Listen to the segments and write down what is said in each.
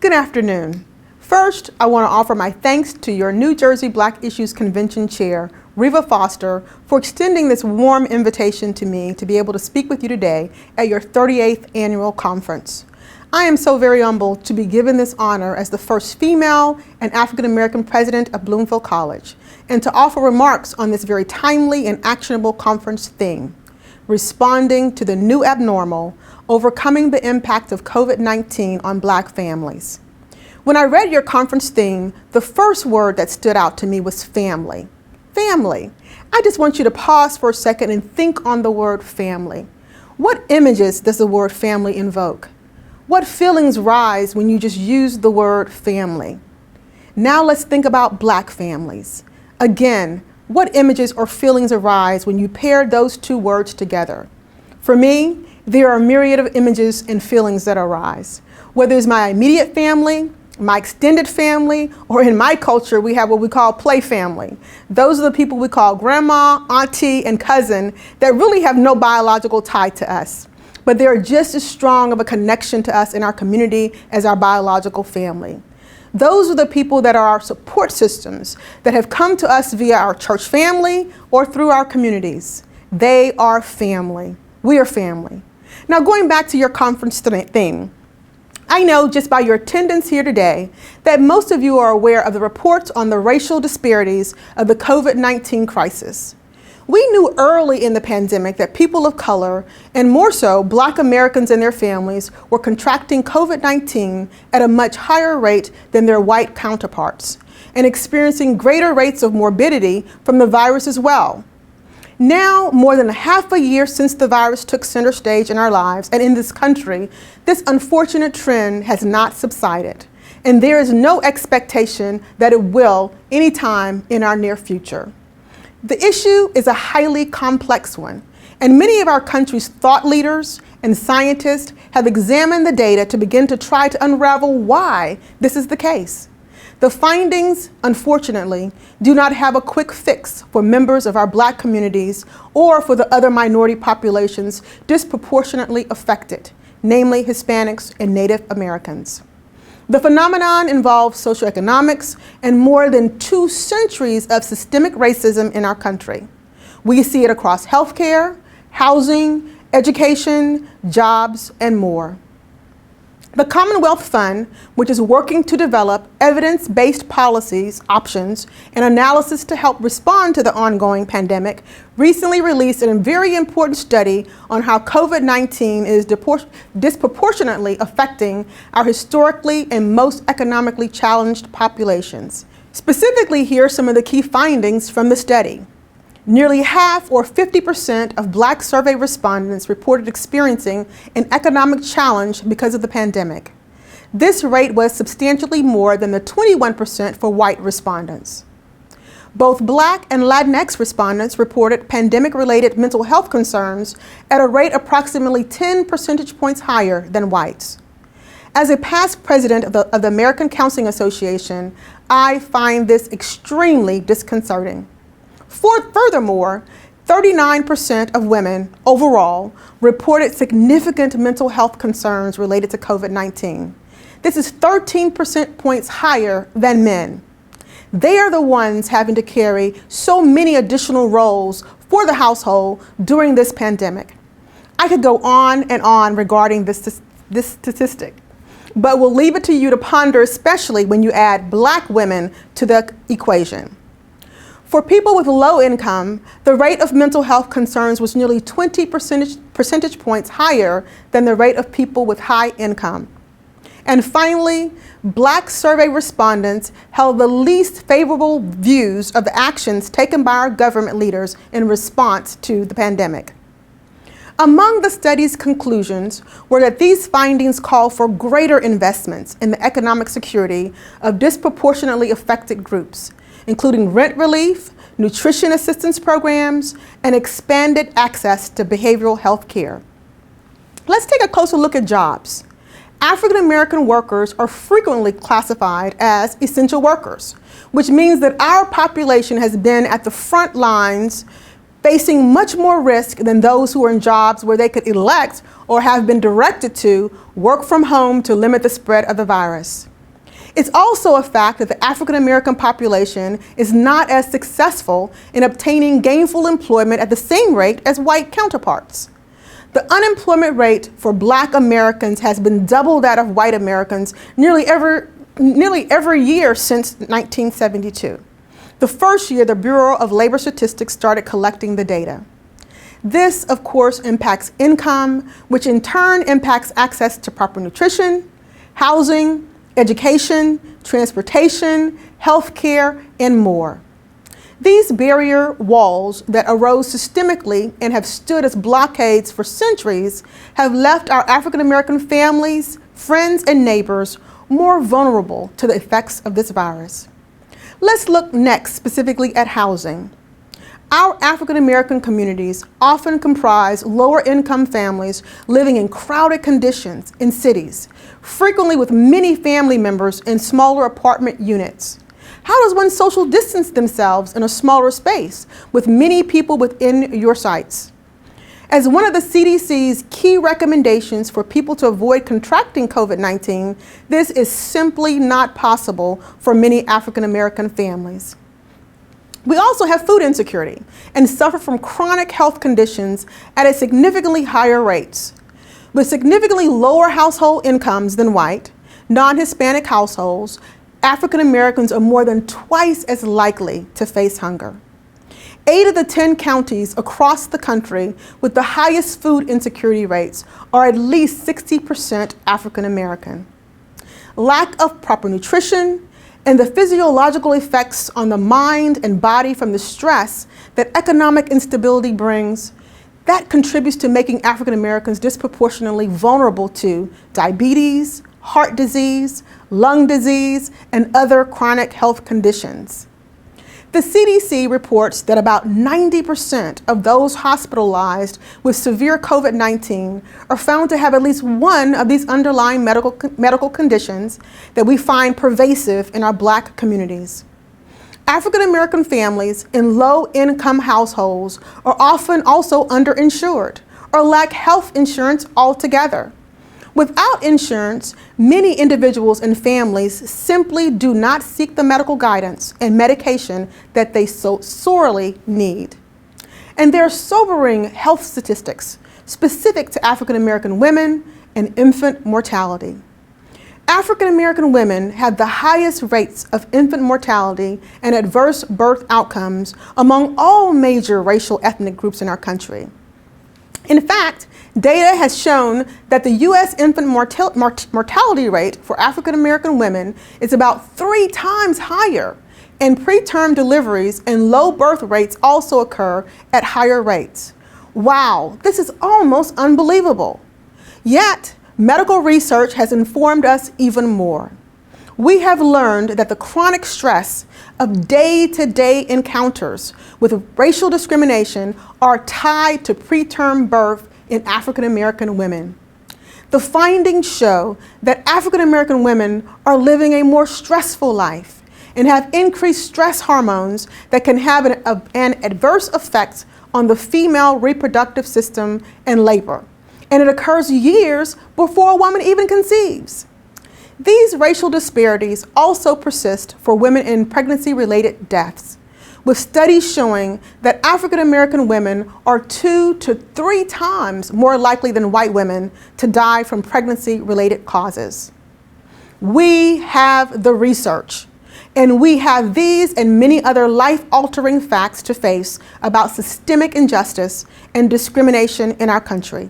Good afternoon. First, I want to offer my thanks to your New Jersey Black Issues Convention Chair, Reva Foster, for extending this warm invitation to me to be able to speak with you today at your 38th annual conference. I am so very humbled to be given this honor as the first female and African American president of Bloomfield College, and to offer remarks on this very timely and actionable conference theme, responding to the new abnormal, overcoming the impact of COVID-19 on Black families. When I read your conference theme, the first word that stood out to me was family. Family. I just want you to pause for a second and think on the word family. What images does the word family invoke? What feelings rise when you just use the word family? Now let's think about Black families. Again, what images or feelings arise when you pair those two words together? For me, there are a myriad of images and feelings that arise. Whether it's my immediate family, my extended family, or in my culture, we have what we call play family. Those are the people we call grandma, auntie, and cousin that really have no biological tie to us, but they're just as strong of a connection to us in our community as our biological family. Those are the people that are our support systems that have come to us via our church family or through our communities. They are family. We are family. Now, going back to your conference theme, I know just by your attendance here today that most of you are aware of the reports on the racial disparities of the COVID-19 crisis. We knew early in the pandemic that people of color, and more so Black Americans and their families, were contracting COVID-19 at a much higher rate than their white counterparts, and experiencing greater rates of morbidity from the virus as well. Now, more than half a year since the virus took center stage in our lives and in this country, this unfortunate trend has not subsided, and there is no expectation that it will anytime in our near future. The issue is a highly complex one, and many of our country's thought leaders and scientists have examined the data to begin to try to unravel why this is the case. The findings, unfortunately, do not have a quick fix for members of our Black communities or for the other minority populations disproportionately affected, namely Hispanics and Native Americans. The phenomenon involves socioeconomics and more than 2 centuries of systemic racism in our country. We see it across healthcare, housing, education, jobs, and more. The Commonwealth Fund, which is working to develop evidence-based policies, options, and analysis to help respond to the ongoing pandemic, recently released a very important study on how COVID-19 is disproportionately affecting our historically and most economically challenged populations. Specifically, here are some of the key findings from the study. Nearly half, or 50%, of Black survey respondents reported experiencing an economic challenge because of the pandemic. This rate was substantially more than the 21% for white respondents. Both Black and Latinx respondents reported pandemic-related mental health concerns at a rate approximately 10 percentage points higher than whites. As a past president of the American Counseling Association, I find this extremely disconcerting. Furthermore, 39% of women overall reported significant mental health concerns related to COVID-19. This is 13 percentage points higher than men. They are the ones having to carry so many additional roles for the household during this pandemic. I could go on and on regarding this statistic, but we'll leave it to you to ponder, especially when you add Black women to the equation. For people with low income, the rate of mental health concerns was nearly 20 percentage points higher than the rate of people with high income. And finally, Black survey respondents held the least favorable views of the actions taken by our government leaders in response to the pandemic. Among the study's conclusions were that these findings call for greater investments in the economic security of disproportionately affected groups, including rent relief, nutrition assistance programs, and expanded access to behavioral health care. Let's take a closer look at jobs. African American workers are frequently classified as essential workers, which means that our population has been at the front lines facing much more risk than those who are in jobs where they could elect or have been directed to work from home to limit the spread of the virus. It's also a fact that the African American population is not as successful in obtaining gainful employment at the same rate as white counterparts. The unemployment rate for Black Americans has been double that of white Americans nearly every year since 1972, the first year the Bureau of Labor Statistics started collecting the data. This, of course, impacts income, which in turn impacts access to proper nutrition, housing, education, transportation, healthcare, and more. These barrier walls that arose systemically and have stood as blockades for centuries have left our African American families, friends, and neighbors more vulnerable to the effects of this virus. Let's look next specifically at housing. Our African American communities often comprise lower income families living in crowded conditions in cities, frequently with many family members in smaller apartment units. How does one social distance themselves in a smaller space with many people within your sights? As one of the CDC's key recommendations for people to avoid contracting COVID-19, this is simply not possible for many African American families. We also have food insecurity and suffer from chronic health conditions at a significantly higher rates. With significantly lower household incomes than white, non-Hispanic households, African Americans are more than twice as likely to face hunger. 8 of the 10 counties across the country with the highest food insecurity rates are at least 60% African American. Lack of proper nutrition and the physiological effects on the mind and body from the stress that economic instability brings, that contributes to making African Americans disproportionately vulnerable to diabetes, heart disease, lung disease, and other chronic health conditions. The CDC reports that about 90% of those hospitalized with severe COVID-19 are found to have at least one of these underlying medical conditions that we find pervasive in our Black communities. African American families in low-income households are often also underinsured or lack health insurance altogether. Without insurance, many individuals and families simply do not seek the medical guidance and medication that they so sorely need. And there are sobering health statistics specific to African American women and infant mortality. African American women have the highest rates of infant mortality and adverse birth outcomes among all major racial ethnic groups in our country. In fact, data has shown that the U.S. infant mortality rate for African American women is about 3 times higher, and preterm deliveries and low birth rates also occur at higher rates. Wow, this is almost unbelievable. Yet, medical research has informed us even more. We have learned that the chronic stress of day-to-day encounters with racial discrimination are tied to preterm birth in African American women. The findings show that African American women are living a more stressful life and have increased stress hormones that can have an adverse effect on the female reproductive system and labor. And it occurs years before a woman even conceives. These racial disparities also persist for women in pregnancy-related deaths, with studies showing that African American women are 2 to 3 times more likely than white women to die from pregnancy-related causes. We have the research, and we have these and many other life-altering facts to face about systemic injustice and discrimination in our country.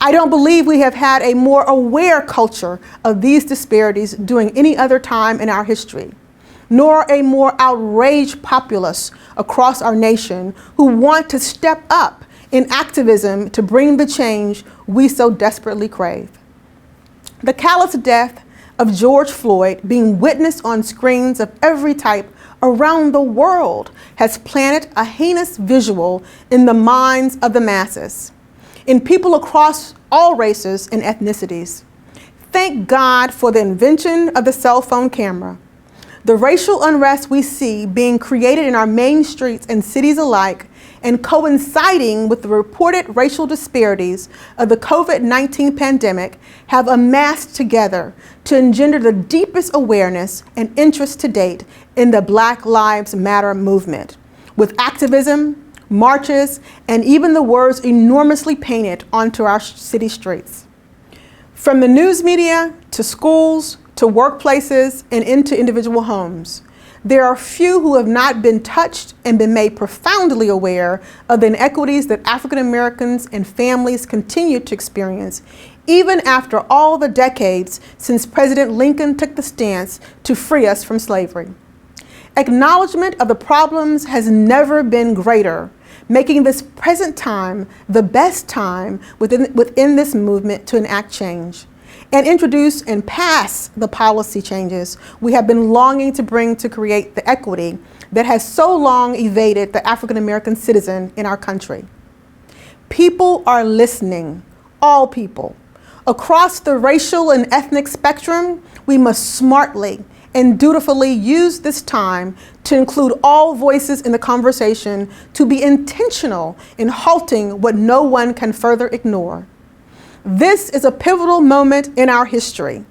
I don't believe we have had a more aware culture of these disparities during any other time in our history, nor a more outraged populace across our nation who want to step up in activism to bring the change we so desperately crave. The callous death of George Floyd, being witnessed on screens of every type around the world, has planted a heinous visual in the minds of the masses, in people across all races and ethnicities. Thank God for the invention of the cell phone camera. The racial unrest we see being created in our main streets and cities alike and coinciding with the reported racial disparities of the COVID-19 pandemic have amassed together to engender the deepest awareness and interest to date in the Black Lives Matter movement, with activism, marches, and even the words enormously painted onto our city streets. From the news media to schools to workplaces and into individual homes, there are few who have not been touched and been made profoundly aware of the inequities that African Americans and families continue to experience, even after all the decades since President Lincoln took the stance to free us from slavery. Acknowledgement of the problems has never been greater, making this present time the best time within this movement to enact change and introduce and pass the policy changes we have been longing to bring to create the equity that has so long evaded the African American citizen in our country. People are listening, all people. Across the racial and ethnic spectrum, we must smartly and dutifully use this time to include all voices in the conversation, to be intentional in halting what no one can further ignore. This is a pivotal moment in our history.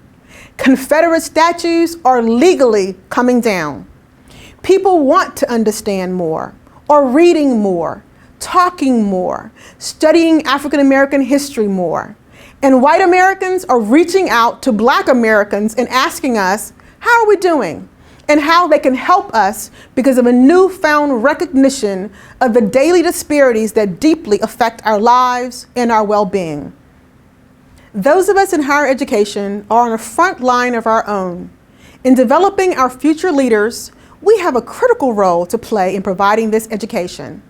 Confederate statues are legally coming down. People want to understand more, are reading more, talking more, studying African American history more. And white Americans are reaching out to Black Americans and asking us, how are we doing? And how they can help us because of a newfound recognition of the daily disparities that deeply affect our lives and our well-being. Those of us in higher education are on the front line of our own. In developing our future leaders, we have a critical role to play in providing this education.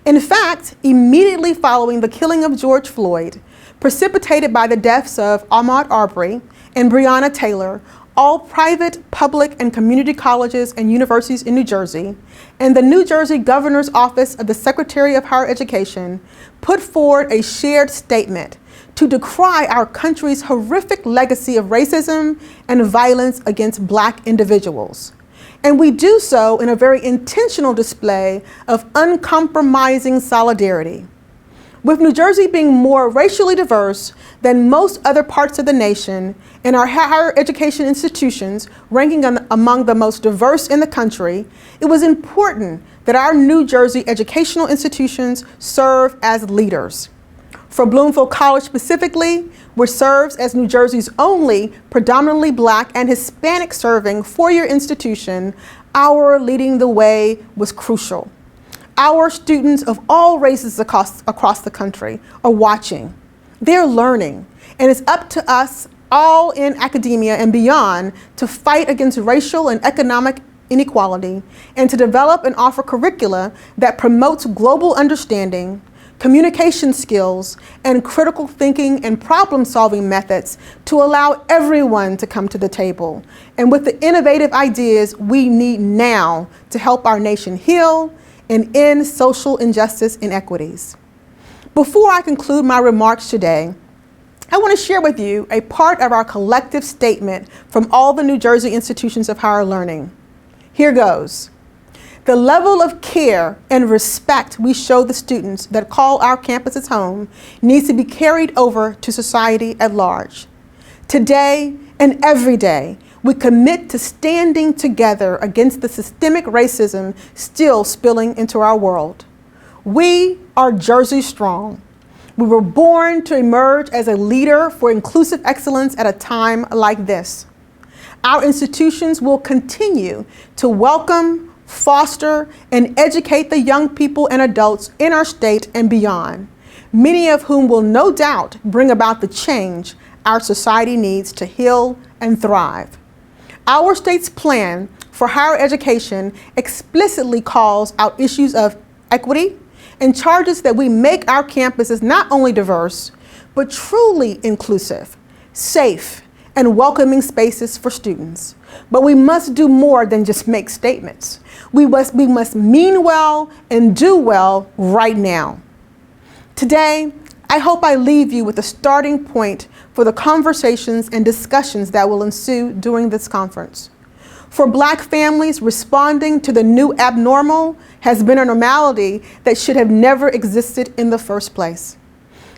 In fact, immediately following the killing of George Floyd, precipitated by the deaths of Ahmaud Arbery and Breonna Taylor, all private, public, and community colleges and universities in New Jersey, and the New Jersey Governor's Office of the Secretary of Higher Education put forward a shared statement to decry our country's horrific legacy of racism and violence against Black individuals. And we do so in a very intentional display of uncompromising solidarity. With New Jersey being more racially diverse than most other parts of the nation, and our higher education institutions ranking among the most diverse in the country, it was important that our New Jersey educational institutions serve as leaders. For Bloomfield College specifically, which serves as New Jersey's only predominantly Black and Hispanic serving four-year institution, our leading the way was crucial. Our students of all races across the country are watching. They're learning, and it's up to us all in academia and beyond to fight against racial and economic inequality and to develop and offer curricula that promotes global understanding, communication skills, and critical thinking and problem-solving methods to allow everyone to come to the table, and with the innovative ideas we need now to help our nation heal and end social injustice inequities. Before I conclude my remarks today, I want to share with you a part of our collective statement from all the New Jersey institutions of higher learning. Here goes. The level of care and respect we show the students that call our campuses home needs to be carried over to society at large. Today and every day, we commit to standing together against the systemic racism still spilling into our world. We are Jersey strong. We were born to emerge as a leader for inclusive excellence at a time like this. Our institutions will continue to welcome, foster, and educate the young people and adults in our state and beyond, many of whom will no doubt bring about the change our society needs to heal and thrive. Our state's plan for higher education explicitly calls out issues of equity and charges that we make our campuses not only diverse, but truly inclusive, safe, and welcoming spaces for students. But we must do more than just make statements. We must mean well and do well right now. Today, I hope I leave you with a starting point for the conversations and discussions that will ensue during this conference. For Black families, responding to the new abnormal has been a normality that should have never existed in the first place.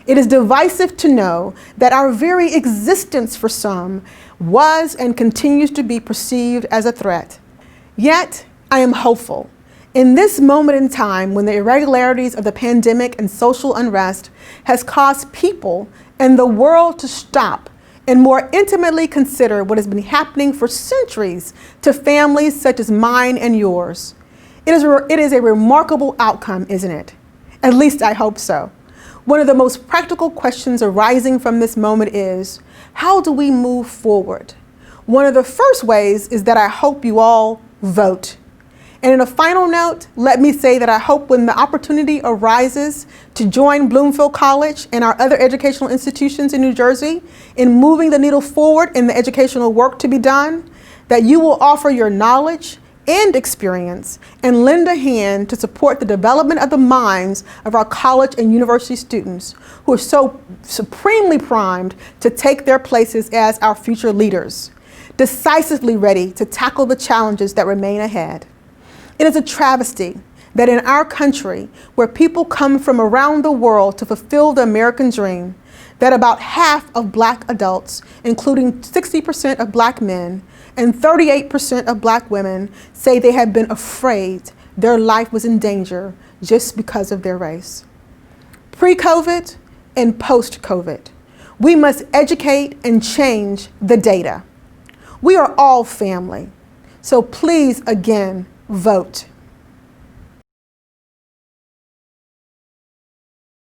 It is divisive to know that our very existence for some was and continues to be perceived as a threat. Yet, I am hopeful. In this moment in time when the irregularities of the pandemic and social unrest has caused people and the world to stop and more intimately consider what has been happening for centuries to families such as mine and yours. It is a remarkable outcome, isn't it? At least I hope so. One of the most practical questions arising from this moment is, how do we move forward? One of the first ways is that I hope you all vote. And in a final note, let me say that I hope when the opportunity arises to join Bloomfield College and our other educational institutions in New Jersey in moving the needle forward in the educational work to be done, that you will offer your knowledge and experience and lend a hand to support the development of the minds of our college and university students who are so supremely primed to take their places as our future leaders, decisively ready to tackle the challenges that remain ahead. It is a travesty that in our country, where people come from around the world to fulfill the American dream, that about half of Black adults, including 60% of Black men and 38% of Black women, say they have been afraid their life was in danger just because of their race. Pre-COVID and post-COVID, we must educate and change the data. We are all family, so please, again, vote.